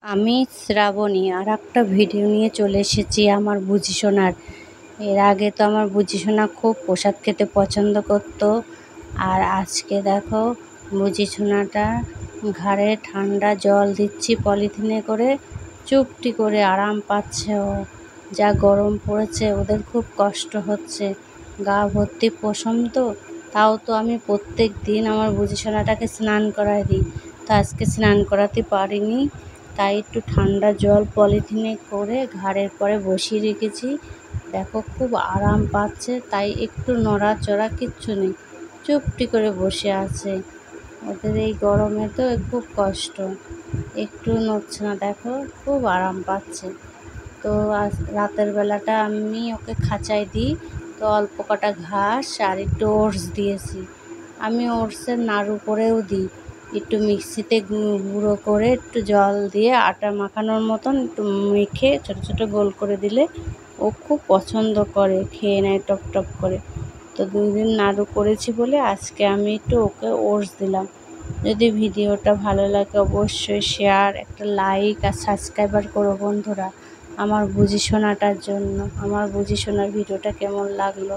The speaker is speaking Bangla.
আমি শ্রাবণী আর একটা ভিডিও নিয়ে চলে এসেছি আমার বুঝি সোনার। এর আগে তো আমার বুঝি সোনা খুব প্রসাদ খেতে পছন্দ করতো, আর আজকে দেখো বুঝি সোনাটা ঘাড়ে ঠান্ডা জল দিচ্ছি পলিথিনে করে, চুপটি করে আরাম পাচ্ছে ও। যা গরম পড়েছে ওদের খুব কষ্ট হচ্ছে, গা ভর্তি পশম তো। তাও তো আমি প্রত্যেক দিন আমার বুঝি সোনাটাকে স্নান করাই দিই, তো আজকে স্নান করাতে পারিনি, তাই একটু ঠান্ডা জল পলিথিনে করে ঘাড়ের পরে বসিয়ে রেখেছি। দেখো খুব আরাম পাচ্ছে, তাই একটু নড়াচড়া কিচ্ছু নেই, চুপটি করে বসে আছে। ওদের এই গরমে তো খুব কষ্ট, একটু নড়ছে না, দেখো খুব আরাম পাচ্ছে। তো আজ রাতের বেলাটা আমি ওকে খাঁচায় দিই, তো অল্প কটা ঘাস আর একটু ওটস দিয়েছি। আমি ওটসের নাড়ু করেও দিই, একটু মিক্সিতে গুঁড়ো করে একটু জল দিয়ে আটা মাখানোর মতন একটু মেখে ছোটো ছোটো গোল করে দিলে ও খুব পছন্দ করে, খেয়ে নেয় টপ টপ করে। তো 2 দিন নাড়ু করেছি বলে আজকে আমি একটু ওকে ওটস দিলাম। যদি ভিডিওটা ভালো লাগে অবশ্যই শেয়ার, একটা লাইক আর সাবস্ক্রাইবার করো বন্ধুরা আমার বুঝি সোনাটার জন্য। আমার বুঝি সোনার ভিডিওটা কেমন লাগলো।